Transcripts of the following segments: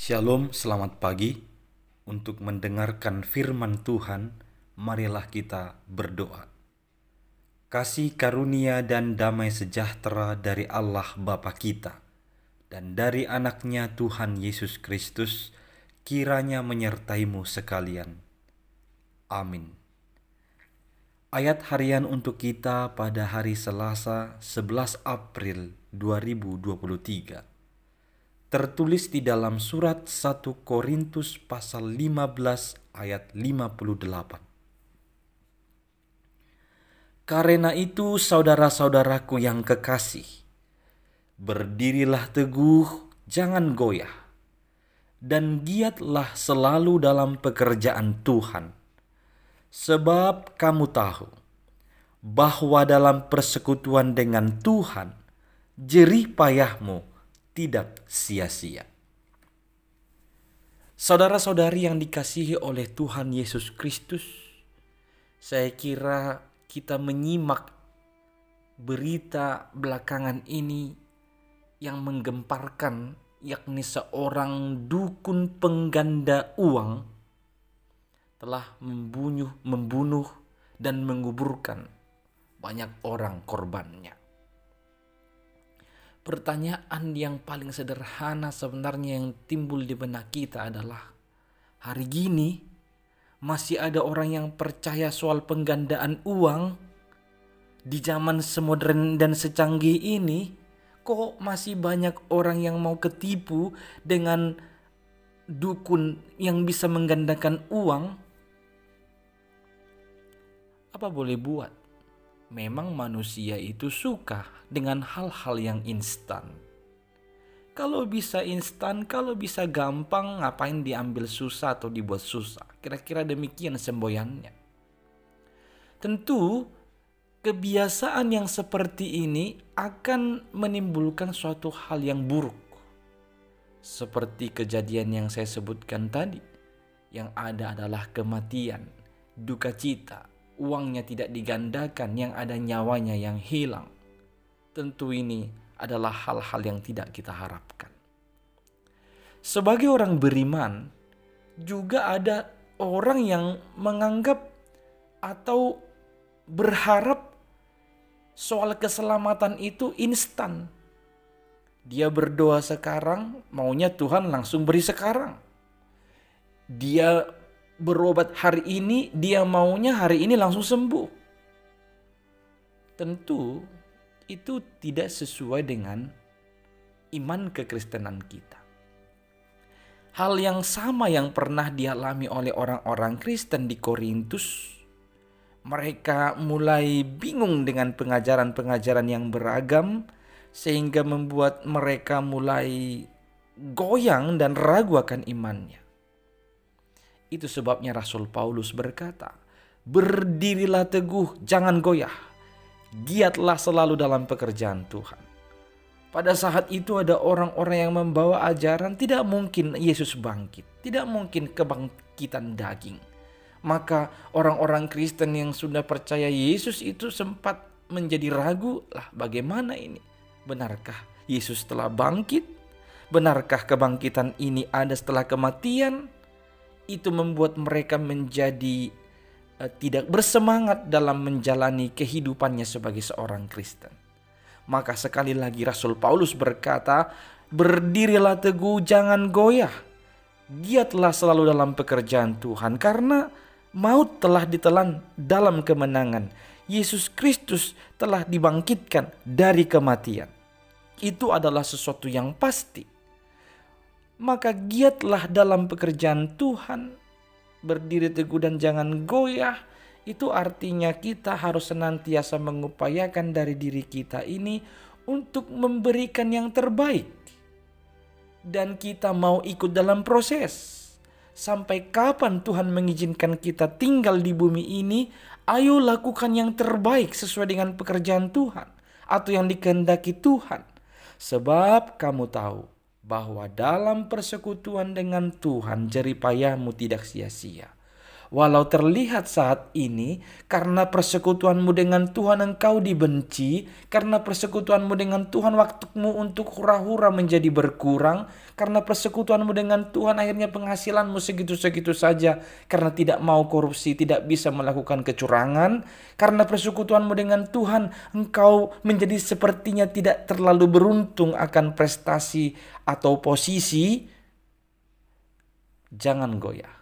Shalom, selamat pagi. Untuk mendengarkan firman Tuhan, marilah kita berdoa. Kasih karunia dan damai sejahtera dari Allah Bapa kita dan dari anaknya Tuhan Yesus Kristus kiranya menyertaimu sekalian. Amin. Ayat harian untuk kita pada hari Selasa 11 April 2023. Tertulis di dalam surat 1 Korintus pasal 15 ayat 58. Karena itu saudara-saudaraku yang kekasih, berdirilah teguh, jangan goyah, dan giatlah selalu dalam pekerjaan Tuhan. Sebab kamu tahu bahwa dalam persekutuan dengan Tuhan, jerih payahmu tidak sia-sia. Saudara-saudari yang dikasihi oleh Tuhan Yesus Kristus, saya kira kita menyimak berita belakangan ini yang menggemparkan, yakni seorang dukun pengganda uang telah membunuh dan menguburkan banyak orang korbannya. Pertanyaan yang paling sederhana sebenarnya yang timbul di benak kita adalah, hari gini masih ada orang yang percaya soal penggandaan uang di zaman semodern dan secanggih ini? Kok masih banyak orang yang mau ketipu dengan dukun yang bisa menggandakan uang? Apa boleh buat? Memang manusia itu suka dengan hal-hal yang instan. Kalau bisa instan, kalau bisa gampang, ngapain diambil susah atau dibuat susah? Kira-kira demikian semboyannya. Tentu, kebiasaan yang seperti ini akan menimbulkan suatu hal yang buruk. Seperti kejadian yang saya sebutkan tadi. Yang ada adalah kematian, duka cita, uangnya tidak digandakan, yang ada nyawanya yang hilang. Tentu ini adalah hal-hal yang tidak kita harapkan. Sebagai orang beriman, juga ada orang yang menganggap atau berharap soal keselamatan itu instan. Dia berdoa sekarang, maunya Tuhan langsung beri sekarang. Dia berobat hari ini, dia maunya hari ini langsung sembuh. Tentu itu tidak sesuai dengan iman kekristenan kita. Hal yang sama yang pernah dialami oleh orang-orang Kristen di Korintus. Mereka mulai bingung dengan pengajaran-pengajaran yang beragam, sehingga membuat mereka mulai goyang dan ragu akan imannya. Itu sebabnya Rasul Paulus berkata, berdirilah teguh, jangan goyah. Giatlah selalu dalam pekerjaan Tuhan. Pada saat itu ada orang-orang yang membawa ajaran tidak mungkin Yesus bangkit. Tidak mungkin kebangkitan daging. Maka orang-orang Kristen yang sudah percaya Yesus itu sempat menjadi ragu. Lah bagaimana ini? Benarkah Yesus telah bangkit? Benarkah kebangkitan ini ada setelah kematian? Itu membuat mereka menjadi tidak bersemangat dalam menjalani kehidupannya sebagai seorang Kristen. Maka sekali lagi Rasul Paulus berkata, berdirilah teguh, jangan goyah. Giatlah selalu dalam pekerjaan Tuhan, karena maut telah ditelan dalam kemenangan. Yesus Kristus telah dibangkitkan dari kematian. Itu adalah sesuatu yang pasti. Maka giatlah dalam pekerjaan Tuhan, berdiri teguh dan jangan goyah. Itu artinya kita harus senantiasa mengupayakan dari diri kita ini untuk memberikan yang terbaik. Dan kita mau ikut dalam proses. Sampai kapan Tuhan mengizinkan kita tinggal di bumi ini, ayo lakukan yang terbaik sesuai dengan pekerjaan Tuhan atau yang dikehendaki Tuhan. Sebab kamu tahu bahwa dalam persekutuan dengan Tuhan jerih payahmu tidak sia-sia. Walau terlihat saat ini karena persekutuanmu dengan Tuhan engkau dibenci, karena persekutuanmu dengan Tuhan waktumu untuk hura-hura menjadi berkurang, karena persekutuanmu dengan Tuhan akhirnya penghasilanmu segitu-segitu saja, karena tidak mau korupsi, tidak bisa melakukan kecurangan, karena persekutuanmu dengan Tuhan engkau menjadi sepertinya tidak terlalu beruntung akan prestasi atau posisi. Jangan goyah.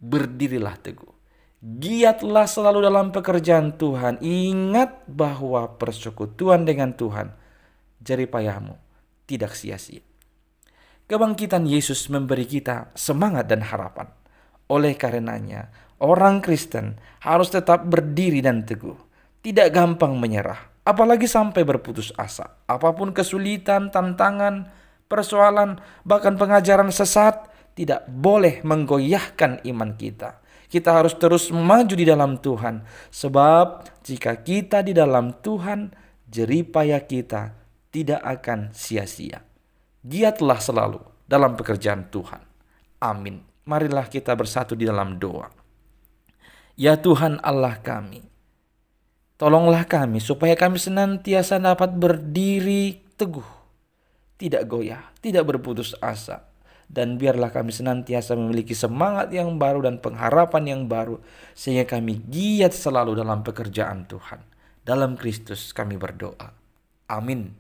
Berdirilah teguh. Giatlah selalu dalam pekerjaan Tuhan. Ingat bahwa persekutuan dengan Tuhan, jerih payahmu tidak sia-sia. Kebangkitan Yesus memberi kita semangat dan harapan. Oleh karenanya, orang Kristen harus tetap berdiri dan teguh. Tidak gampang menyerah, apalagi sampai berputus asa. Apapun kesulitan, tantangan, persoalan, bahkan pengajaran sesat, tidak boleh menggoyahkan iman kita. Kita harus terus maju di dalam Tuhan. Sebab jika kita di dalam Tuhan, jerih payah kita tidak akan sia-sia. Giatlah selalu dalam pekerjaan Tuhan. Amin. Marilah kita bersatu di dalam doa. Ya Tuhan Allah kami, tolonglah kami supaya kami senantiasa dapat berdiri teguh, tidak goyah, tidak berputus asa. Dan biarlah kami senantiasa memiliki semangat yang baru dan pengharapan yang baru, sehingga kami giat selalu dalam pekerjaan Tuhan. Dalam Kristus kami berdoa. Amin.